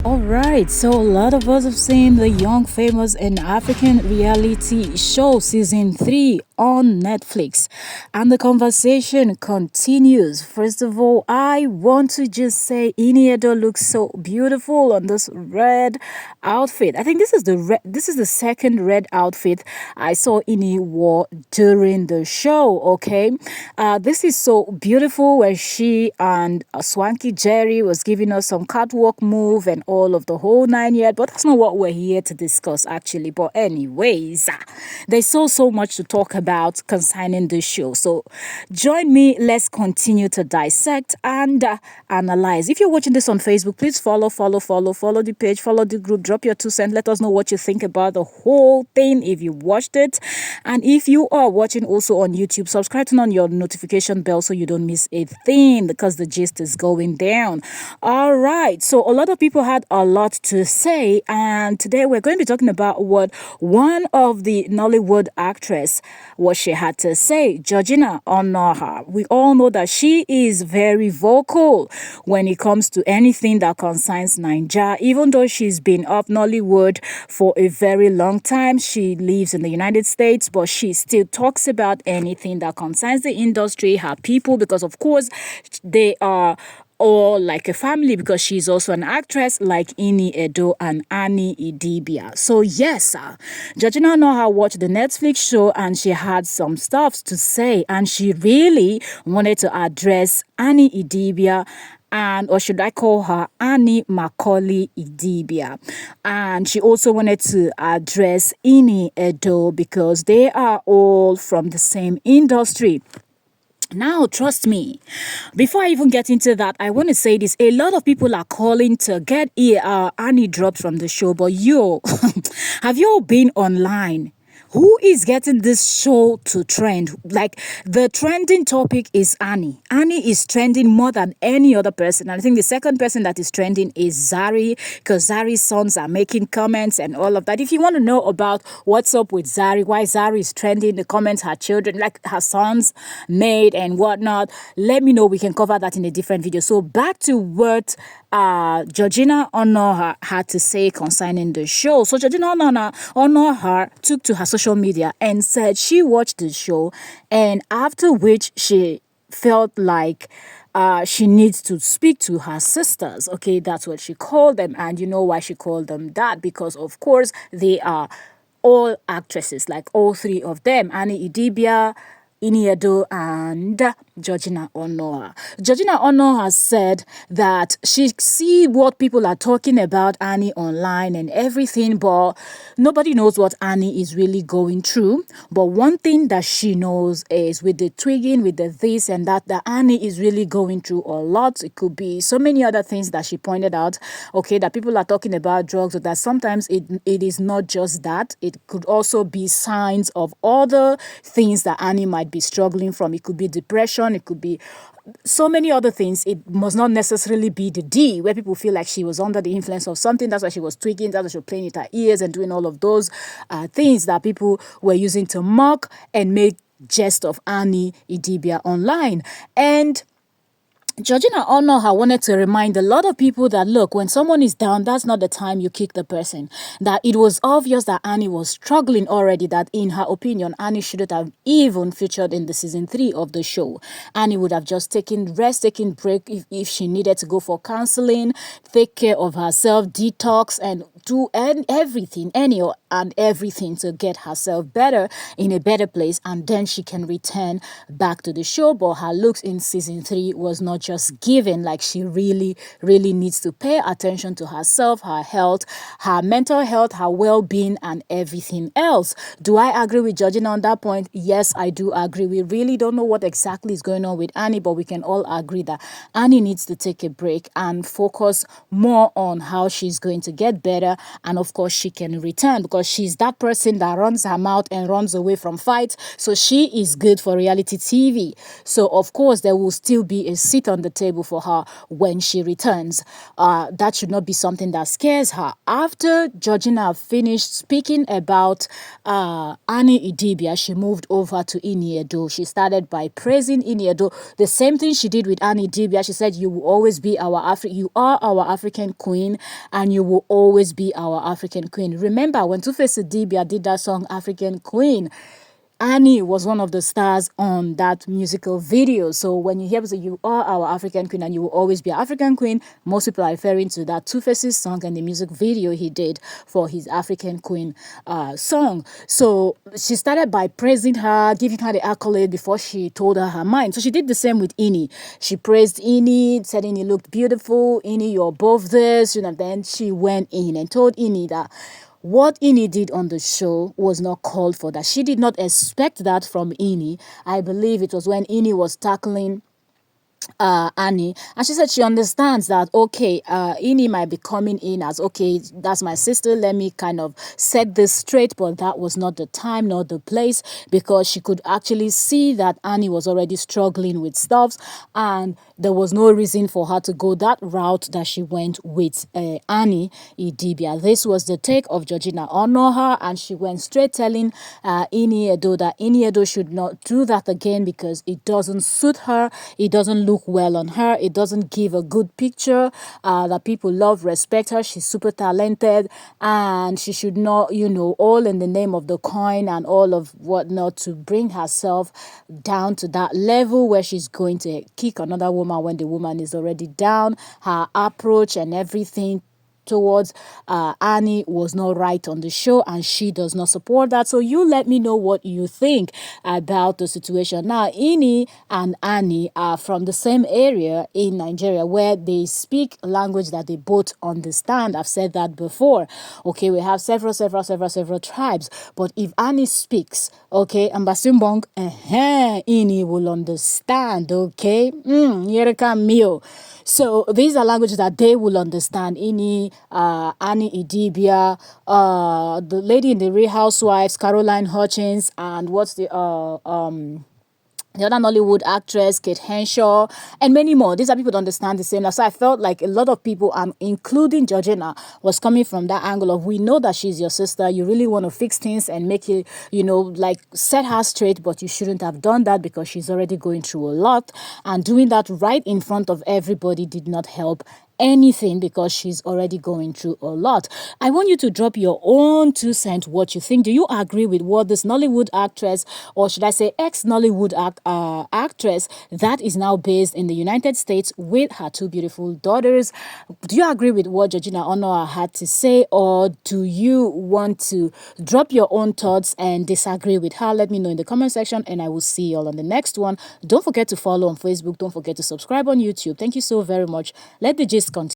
Alright, so a lot of us have seen the Young Famous and African reality show season 3 on Netflix, and the conversation continues. First of all, I want to just say Iniedo looks so beautiful on this red outfit. I think this is the second red outfit I saw Ini wore during the show. Okay, this is so beautiful where she and Swanky Jerry was giving us some catwalk move and all of the whole nine yet, but that's not what we're here to discuss actually. But anyways, there's so much to talk about concerning the show. So join me, let's continue to dissect and analyze. If you're watching this on Facebook, please follow the page, follow the group, drop your 2 cents, let us know what you think about the whole thing if you watched it. And if you are watching also on YouTube, subscribe, turn on your notification bell so you don't miss a thing because the gist is going down. All right, so a lot of people had a lot to say, and today we're going to be talking about what one of the Nollywood actress, what she had to say, Georgina onuoha. We all know that she is very vocal when it comes to anything that concerns Naija. Even though she's been up Nollywood for a very long time, she lives in the United States, but she still talks about anything that concerns the industry, her people, because of course they are or like a family because she's also an actress like Ini Edo and Annie Idibia. So yes, Georgina Noha watched the Netflix show and she had some stuff to say, and she really wanted to address Annie Idibia, and or should I call her Annie Macaulay Idibia. And she also wanted to address Ini Edo because they are all from the same industry. Now, trust me, before I even get into that, I want to say this. A lot of people are calling to get Annie dropped from the show, but have you all been online? Who is getting this show to trend? Like, the trending topic is Annie. Annie is trending more than any other person. And I think the second person that is trending is Zari, because Zari's sons are making comments and all of that. If you want to know about what's up with Zari, why Zari is trending, the comments her children, like her sons made and whatnot, let me know. We can cover that in a different video. So back to what Georgina onuoha had to say concerning the show. So Georgina onuoha took to her social media and said she watched the show, and after which she felt like she needs to speak to her sisters. Okay, that's what she called them. And you know why she called them that? Because of course they are all actresses, like all three of them, Annie Idibia, Iniedo, and Georgina onuoha. Georgina onuoha said that she see what people are talking about Annie online and everything, but nobody knows what Annie is really going through. But one thing that she knows is with the twigging, with the this and that Annie is really going through a lot. It could be so many other things that she pointed out, okay, that people are talking about drugs, or that sometimes it is not just that. It could also be signs of other things that Annie might be struggling from. It could be depression, it could be so many other things. It must not necessarily be the D, where people feel like she was under the influence of something. That's why she was tweaking, that's why she was playing with her ears and doing all of those things that people were using to mock and make jest of Annie Idibia online. And Georgina onuoha wanted to remind a lot of people that, look, when someone is down, that's not the time you kick the person. That it was obvious that Annie was struggling already, that in her opinion, Annie shouldn't have even featured in the season 3 of the show. Annie would have just taken rest, taken break if she needed to go for counseling, take care of herself, detox, and do everything, everything to get herself better, in a better place, and then she can return back to the show. But her looks in season 3 was not just given. Like, she really needs to pay attention to herself, her health, her mental health, her well-being, and everything else. Do I agree with Georgina on that point? Yes, I do agree. We really don't know what exactly is going on with Annie, but we can all agree that Annie needs to take a break and focus more on how she's going to get better, and of course she can return, because because she's that person that runs her mouth and runs away from fights. So she is good for reality TV. So of course there will still be a seat on the table for her when she returns. That should not be something that scares her. After Georgina finished speaking about Annie Idibia, she moved over to Iniedo. She started by praising Iniedo. The same thing she did with Annie Idibia. She said, "You will always be you are our African queen, and you will always be our African queen." Remember when Two-Face Idibia did that song African Queen, Annie was one of the stars on that musical video. So when you hear people say you are our African queen and you will always be our African queen, most people are referring to that Two-Face's song and the music video he did for his African Queen song. So she started by praising her, giving her the accolade before she told her mind. So she did the same with Ini. She praised Ini, said Ini looked beautiful. Ini, you're above this. Then she went in and told Ini that what Ini did on the show was not called for, that she did not expect that from Ini. I believe it was when Ini was tackling Annie, and she said she understands that okay, Ini might be coming in as okay, that's my sister, let me kind of set this straight, but that was not the time nor the place, because she could actually see that Annie was already struggling with stuff, and there was no reason for her to go that route that she went with Annie Idibia. This was the take of Georgina Onoha, and she went straight telling Ini Edo that Ini Edo should not do that again because it doesn't suit her, it doesn't look well on her, it doesn't give a good picture that people love, respect her. She's super talented, and she should not, all in the name of the coin and all of whatnot, to bring herself down to that level where she's going to kick another woman when the woman is already down. Her approach and everything towards Annie was not right on the show, and she does not support that. So you let me know what you think about the situation. Now, Ini and Annie are from the same area in Nigeria where they speak a language that they both understand. I've said that before. Okay, we have several tribes, but if Annie speaks, okay, Mbasimbong, Ini will understand, okay? Yereka Mio. So these are languages that they will understand. Ini, Annie Idibia, the lady in the Real Housewives, Caroline Hutchins, and what's the other Nollywood actress, Kate Henshaw, and many more. These are people that understand the same. So I felt like a lot of people, including Georgina, was coming from that angle of, we know that she's your sister. You really want to fix things and make it, like set her straight, but you shouldn't have done that because she's already going through a lot. And doing that right in front of everybody did not help anything because she's already going through a lot. I want you to drop your own 2 cents what you think. Do you agree with what this Nollywood actress, or should I say ex-Nollywood actress that is now based in the United States with her 2 beautiful daughters, do you agree with what Georgina Onoa had to say, or do you want to drop your own thoughts and disagree with her? Let me know in the comment section, and I will see you all on the next one. Don't forget to follow on Facebook. Don't forget to subscribe on YouTube. Thank you so very much. Let the gist continue.